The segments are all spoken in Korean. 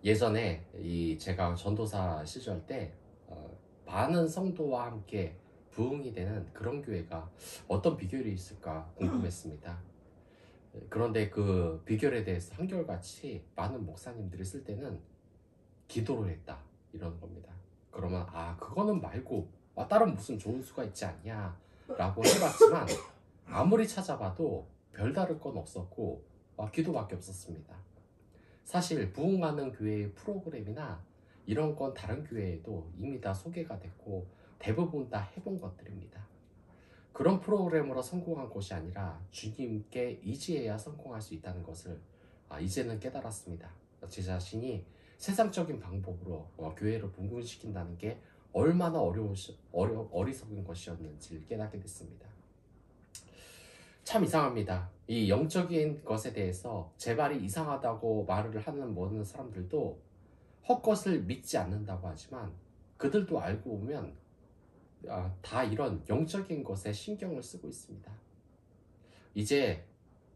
예전에 제가 전도사 시절 때 많은 성도와 함께 부흥이 되는 그런 교회가 어떤 비결이 있을까 궁금했습니다. 그런데 그 비결에 대해서 한결같이 많은 목사님들이 쓸 때는 기도를 했다 이러는 겁니다. 그러면 그거는 말고 다른 무슨 좋은 수가 있지 않냐 라고 해봤지만 아무리 찾아봐도 별다를 건 없었고 기도밖에 없었습니다. 사실 부흥하는 교회의 프로그램이나 이런 건 다른 교회에도 이미 다 소개가 됐고 대부분 다 해본 것들입니다. 그런 프로그램으로 성공한 곳이 아니라 주님께 의지해야 성공할 수 있다는 것을 이제는 깨달았습니다. 제 자신이 세상적인 방법으로 교회를 분군시킨다는 게 얼마나 어리석은 것이었는지를 깨닫게 됐습니다. 참 이상합니다. 이 영적인 것에 대해서 제 말이 이상하다고 말을 하는 모든 사람들도 헛것을 믿지 않는다고 하지만 그들도 알고 보면 다 이런 영적인 것에 신경을 쓰고 있습니다. 이제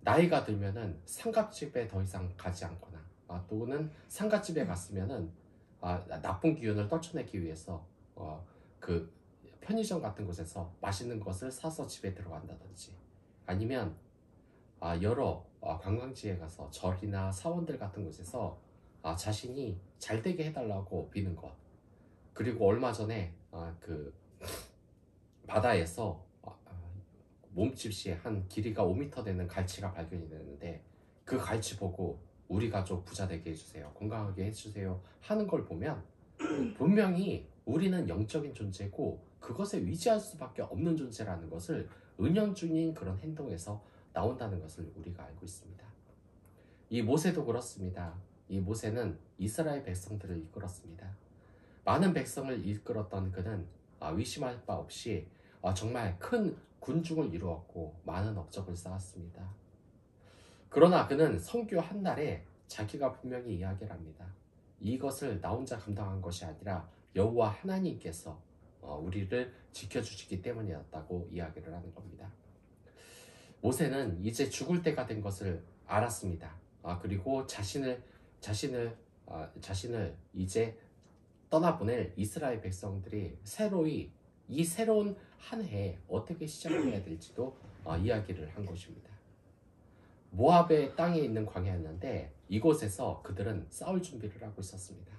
나이가 들면은 상갓집에 더 이상 가지 않거나 또는 상갓집에 갔으면은 나쁜 기운을 떨쳐내기 위해서 그 편의점 같은 곳에서 맛있는 것을 사서 집에 들어간다든지 아니면 여러 관광지에 가서 절이나 사원들 같은 곳에서 자신이 잘 되게 해달라고 비는 것. 그리고 얼마 전에 그 바다에서 몸집시 한 길이가 5m 되는 갈치가 발견이 되는데 그 갈치 보고 우리 가족 부자 되게 해주세요, 건강하게 해주세요 하는 걸 보면 분명히 우리는 영적인 존재고 그것에 의지할 수밖에 없는 존재라는 것을 은연중인 그런 행동에서 나온다는 것을 우리가 알고 있습니다. 이 모세도 그렇습니다. 이 모세는 이스라엘 백성들을 이끌었습니다. 많은 백성을 이끌었던 그는 의심할 바 없이 정말 큰 군중을 이루었고 많은 업적을 쌓았습니다. 그러나 그는 선교 한 달에 자기가 분명히 이야기를 합니다. 이것을 나 혼자 감당한 것이 아니라 여호와 하나님께서 우리를 지켜주시기 때문이었다고 이야기를 하는 겁니다. 모세는 이제 죽을 때가 된 것을 알았습니다. 그리고 자신을 이제 떠나보낼 이스라엘 백성들이 이 새로운 한 해에 어떻게 시작해야 될지도 이야기를 한 것입니다. 모압의 땅에 있는 광야였는데 이곳에서 그들은 싸울 준비를 하고 있었습니다.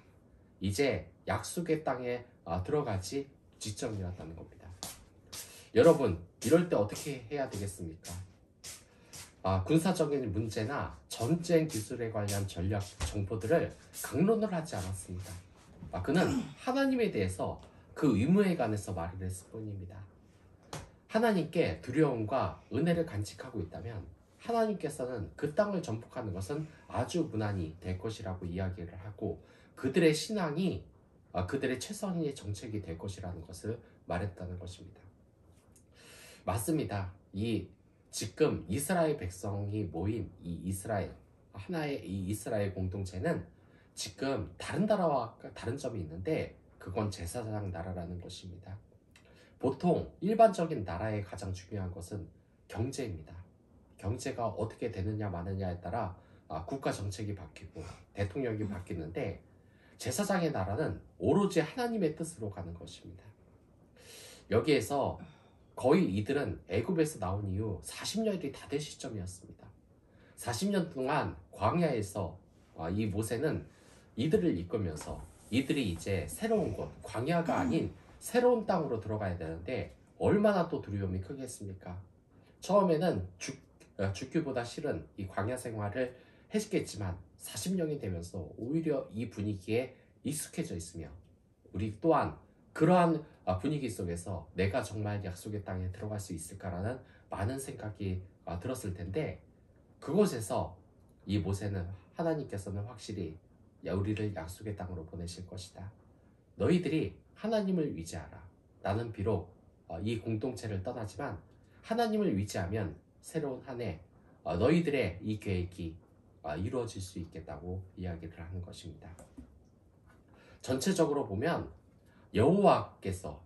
이제 약속의 땅에 들어가지 직전이었다는 겁니다. 여러분, 이럴 때 어떻게 해야 되겠습니까? 군사적인 문제나 전쟁 기술에 관한 전략 정보들을 강론을 하지 않았습니다. 그는 하나님에 대해서 그 의무에 관해서 말을 했을 뿐입니다. 하나님께 두려움과 은혜를 간직하고 있다면 하나님께서는 그 땅을 정복하는 것은 아주 무난히 될 것이라고 이야기를 하고 그들의 신앙이 그들의 최선의 정책이 될 것이라는 것을 말했다는 것입니다. 맞습니다. 지금 이스라엘 백성이 모인 하나의 이 이스라엘 공동체는 지금 다른 나라와 다른 점이 있는데 그건 제사장 나라라는 것입니다. 보통 일반적인 나라의 가장 중요한 것은 경제입니다. 경제가 어떻게 되느냐 마느냐에 따라 국가 정책이 바뀌고 대통령이 바뀌는데 제사장의 나라는 오로지 하나님의 뜻으로 가는 것입니다. 여기에서 거의 이들은 애굽에서 나온 이후 40년이 다 될 시점이었습니다. 40년 동안 광야에서 이 모세는 이들을 이끌면서 이들이 이제 새로운 곳, 광야가 아닌 새로운 땅으로 들어가야 되는데 얼마나 또 두려움이 크겠습니까? 처음에는 죽기보다 싫은 이 광야 생활을 했겠지만 40년이 되면서 오히려 이 분위기에 익숙해져 있으며 우리 또한 그러한 분위기 속에서 내가 정말 약속의 땅에 들어갈 수 있을까라는 많은 생각이 들었을 텐데 그곳에서 이 모세는 하나님께서는 확실히 우리를 약속의 땅으로 보내실 것이다. 너희들이 하나님을 의지하라. 나는 비록 이 공동체를 떠나지만 하나님을 의지하면 새로운 한 해 너희들의 이 계획이 이루어질 수 있겠다고 이야기를 하는 것입니다. 전체적으로 보면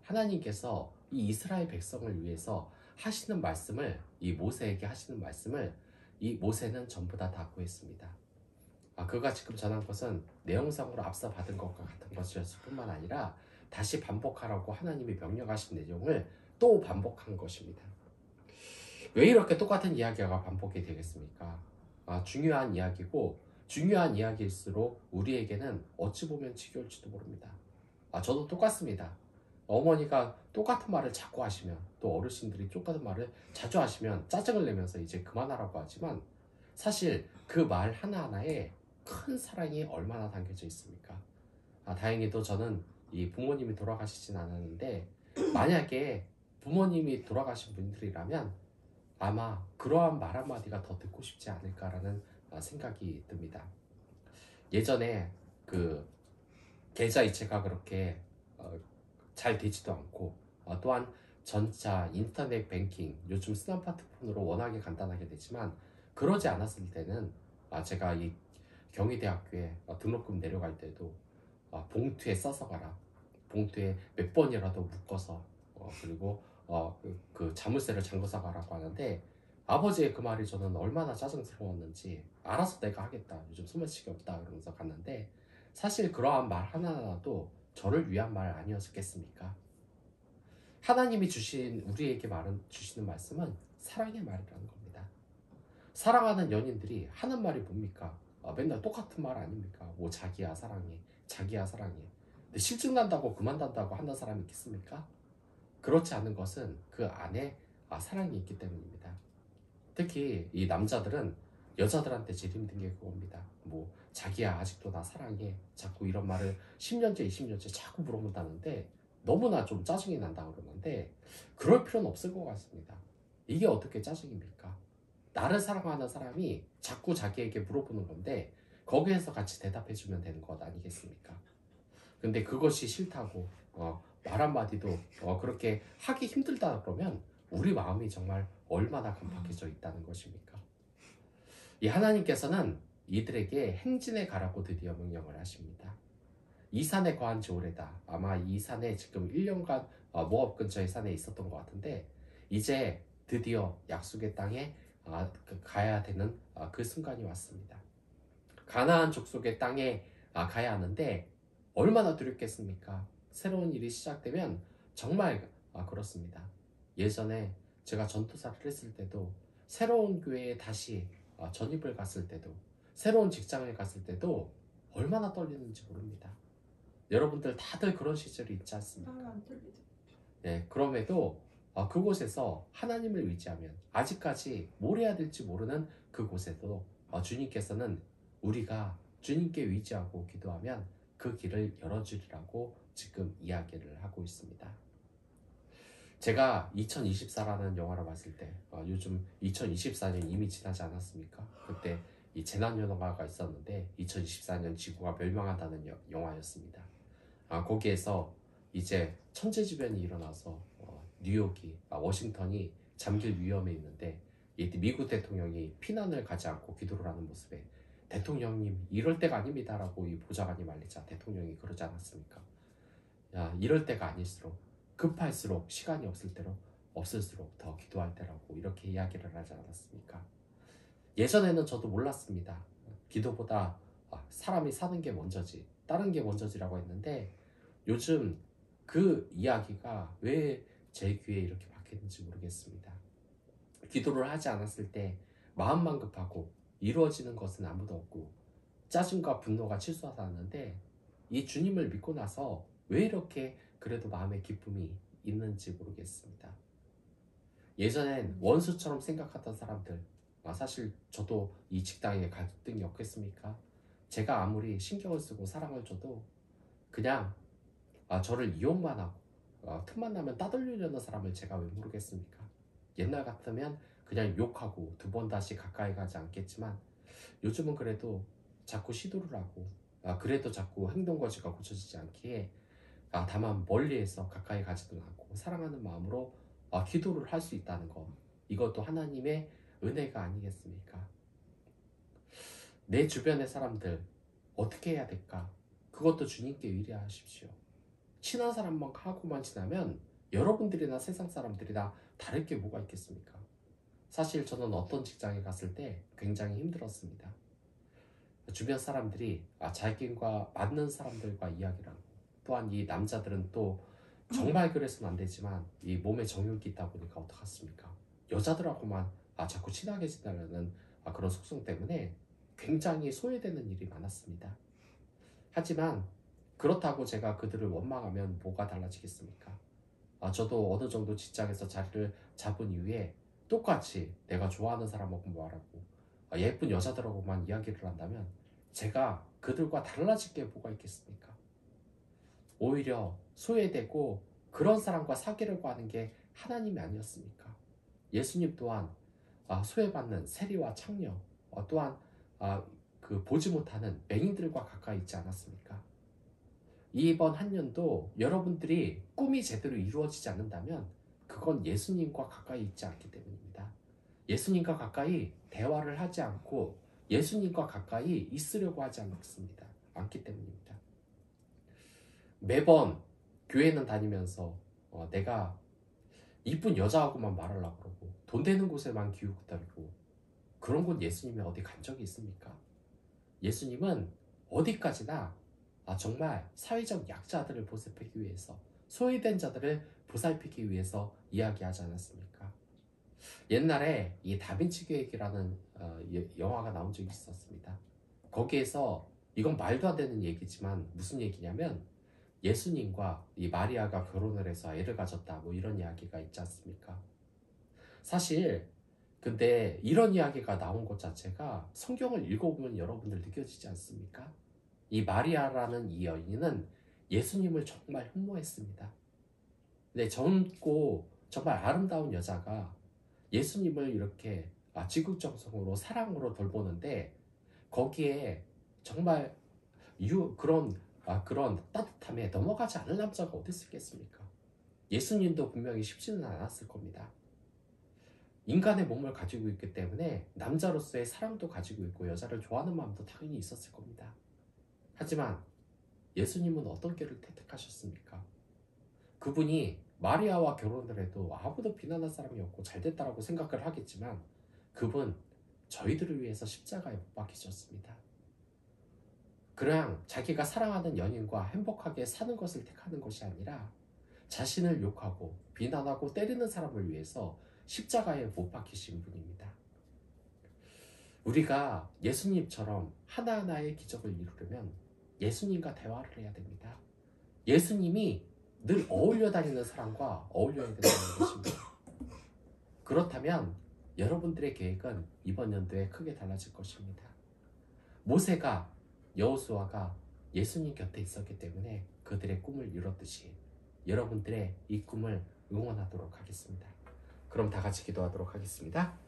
하나님께서 이 이스라엘 백성을 위해서 하시는 말씀을 이 모세에게 하시는 말씀을 이 모세는 전부 다 구했습니다. 그가 지금 전한 것은 내용상으로 앞서 받은 것과 같은 것이었을 뿐만 아니라 다시 반복하라고 하나님이 명령하신 내용을 또 반복한 것입니다. 왜 이렇게 똑같은 이야기가 반복이 되겠습니까? 중요한 이야기고 중요한 이야기일수록 우리에게는 어찌 보면 지겨울지도 모릅니다. 저도 똑같습니다. 어머니가 똑같은 말을 자꾸 하시면, 또 어르신들이 똑같은 말을 자주 하시면 짜증을 내면서 이제 그만하라고 하지만, 사실 그 말 하나하나에 큰 사랑이 얼마나 담겨져 있습니까? 다행히도 저는 이 부모님이 돌아가시진 않았는데, 만약에 부모님이 돌아가신 분들이라면 아마 그러한 말 한마디가 더 듣고 싶지 않을까라는 생각이 듭니다. 예전에 그 계좌이체가 그렇게 잘 되지도 않고, 또한 전자, 인터넷 뱅킹, 요즘 스마트폰으로 워낙에 간단하게 되지만, 그러지 않았을 때는 제가 이 경희대학교에 등록금 내려갈 때도 봉투에 써서 가라, 봉투에 몇 번이라도 묶어서 그리고 그 자물쇠를 잠궈서 가라고 하는데, 아버지의 그 말이 저는 얼마나 짜증스러웠는지, 알아서 내가 하겠다, 요즘 소매치기 없다 그러면서 갔는데, 사실 그러한 말 하나하나도 저를 위한 말 아니었겠습니까? 하나님이 주신 우리에게 주시는 말씀은 사랑의 말이라는 겁니다. 사랑하는 연인들이 하는 말이 뭡니까? 맨날 똑같은 말 아닙니까? 뭐 자기야 사랑해, 자기야 사랑해. 근데 실증 난다고 그만둔다고 하는 사람이 있겠습니까? 그렇지 않은 것은 그 안에 사랑이 있기 때문입니다. 특히 이 남자들은 여자들한테 제일 힘든 게 그겁니다. 뭐 자기야 아직도 나 사랑해, 자꾸 이런 말을 10년째 20년째 자꾸 물어본다는데 너무나 좀 짜증이 난다 그러는데, 그럴 필요는 없을 것 같습니다. 이게 어떻게 짜증입니까? 나를 사랑하는 사람이 자꾸 자기에게 물어보는 건데 거기에서 같이 대답해주면 되는 것 아니겠습니까? 근데 그것이 싫다고 말 한마디도 그렇게 하기 힘들다 그러면 우리 마음이 정말 얼마나 간박해져 있다는 것입니까? 이 하나님께서는 이들에게 행진에 가라고 드디어 명령을 하십니다. 이 산에 거한 지 오래다. 아마 이 산에 지금 1년간 모압 근처의 산에 있었던 것 같은데, 이제 드디어 약속의 땅에 가야 되는 그 순간이 왔습니다. 가나안 족속의 땅에 가야 하는데 얼마나 두렵겠습니까? 새로운 일이 시작되면 정말 그렇습니다. 예전에 제가 전도사를 했을 때도, 새로운 교회에 다시 전입을 갔을 때도, 새로운 직장을 갔을 때도 얼마나 떨리는지 모릅니다. 여러분들 다들 그런 시절이 있지 않습니까? 네, 그럼에도 그곳에서 하나님을 의지하면, 아직까지 뭘 해야 될지 모르는 그곳에도 주님께서는 우리가 주님께 의지하고 기도하면 그 길을 열어주리라고 지금 이야기를 하고 있습니다. 제가 2024라는 영화를 봤을 때, 요즘 2024년 이미 지나지 않았습니까? 그때 이 재난연화가 있었는데 2024년 지구가 멸망한다는 영화였습니다. 거기에서 이제 천재지변이 일어나서 뉴욕이, 워싱턴이 잠길 위험에 있는데, 미국 대통령이 피난을 가지 않고 기도를 하는 모습에, 대통령님 이럴 때가 아닙니다 라고 이 보좌관이 말리자 대통령이 그러지 않았습니까? 이럴 때가 아닐수록, 급할수록, 시간이 없을수록 더 기도할 때라고 이렇게 이야기를 하지 않았습니까? 예전에는 저도 몰랐습니다. 기도보다 사람이 사는 게 먼저지, 다른 게 먼저지라고 했는데, 요즘 그 이야기가 왜 제 귀에 이렇게 박혔는지 모르겠습니다. 기도를 하지 않았을 때 마음만 급하고 이루어지는 것은 아무도 없고 짜증과 분노가 치솟았는데, 이 주님을 믿고 나서 왜 이렇게 그래도 마음의 기쁨이 있는지 모르겠습니다. 예전엔 원수처럼 생각하던 사람들, 사실 저도 이 직장에 갈등이 없겠습니까? 제가 아무리 신경을 쓰고 사랑을 줘도 그냥 저를 이용만 하고 틈만 나면 따돌리려는 사람을 제가 왜 모르겠습니까? 옛날 같으면 그냥 욕하고 두 번 다시 가까이 가지 않겠지만, 요즘은 그래도 자꾸 시도를 하고 그래도 자꾸 행동 거지가 고쳐지지 않기에 다만 멀리에서 가까이 가지도 않고 사랑하는 마음으로 기도를 할 수 있다는 것, 이것도 하나님의 은혜가 아니겠습니까? 내 주변의 사람들 어떻게 해야 될까? 그것도 주님께 의뢰하십시오. 친한 사람만 하고만 지나면 여러분들이나 세상 사람들이나 다를 게 뭐가 있겠습니까? 사실 저는 어떤 직장에 갔을 때 굉장히 힘들었습니다. 주변 사람들이 자기과 맞는 사람들과 이야기를 하고, 또한 이 남자들은 또 정말 그래서는 안 되지만 이 몸에 정욕이 있다 보니까 어떡하습니까? 여자들하고만 자꾸 친하게 지내려는 그런 속성 때문에 굉장히 소외되는 일이 많았습니다. 하지만 그렇다고 제가 그들을 원망하면 뭐가 달라지겠습니까? 저도 어느 정도 직장에서 자리를 잡은 이후에 똑같이 내가 좋아하는 사람하고 말하고 예쁜 여자들하고만 이야기를 한다면 제가 그들과 달라질 게 뭐가 있겠습니까? 오히려 소외되고 그런 사람과 사귀려고 하는 게 하나님이 아니었습니까? 예수님 또한 소외받는 세리와 창녀, 또한 그 보지 못하는 맹인들과 가까이 있지 않았습니까? 이번 한 년도 여러분들이 꿈이 제대로 이루어지지 않는다면 그건 예수님과 가까이 있지 않기 때문입니다. 예수님과 가까이 대화를 하지 않고 예수님과 가까이 있으려고 하지 않기 때문입니다. 매번 교회는 다니면서 내가 이쁜 여자하고만 말하려고 그러고 돈 되는 곳에만 기우고 다니고, 그런 곳 예수님이 어디 간 적이 있습니까? 예수님은 어디까지나 정말 사회적 약자들을 보살피기 위해서, 소외된 자들을 보살피기 위해서 이야기하지 않았습니까? 옛날에 이 다빈치 계획이라는 영화가 나온 적이 있었습니다. 거기에서 이건 말도 안 되는 얘기지만 무슨 얘기냐면 예수님과 이 마리아가 결혼을 해서 애를 가졌다, 뭐 이런 이야기가 있지 않습니까? 사실 근데 이런 이야기가 나온 것 자체가 성경을 읽어보면 여러분들 느껴지지 않습니까? 이 마리아라는 이 여인은 예수님을 정말 흠모했습니다. 근데 젊고 정말 아름다운 여자가 예수님을 이렇게 지극정성으로 사랑으로 돌보는데 거기에 정말 그런 따뜻함에 넘어가지 않을 남자가 어디 있겠습니까? 예수님도 분명히 쉽지는 않았을 겁니다. 인간의 몸을 가지고 있기 때문에 남자로서의 사랑도 가지고 있고 여자를 좋아하는 마음도 당연히 있었을 겁니다. 하지만 예수님은 어떤 길을 택하셨습니까? 그분이 마리아와 결혼을 해도 아무도 비난할 사람이 없고 잘됐다라고 생각을 하겠지만 그분 저희들을 위해서 십자가에 못 박히셨습니다. 그냥 자기가 사랑하는 연인과 행복하게 사는 것을 택하는 것이 아니라 자신을 욕하고 비난하고 때리는 사람을 위해서 십자가에 못 박히신 분입니다. 우리가 예수님처럼 하나하나의 기적을 이루려면 예수님과 대화를 해야 됩니다. 예수님이 늘 어울려 다니는 사람과 어울려야 된다는 것입니다. 그렇다면 여러분들의 계획은 이번 연도에 크게 달라질 것입니다. 모세가, 여호수아가 예수님 곁에 있었기 때문에 그들의 꿈을 이뤘듯이 여러분들의 이 꿈을 응원하도록 하겠습니다. 그럼 다 같이 기도하도록 하겠습니다.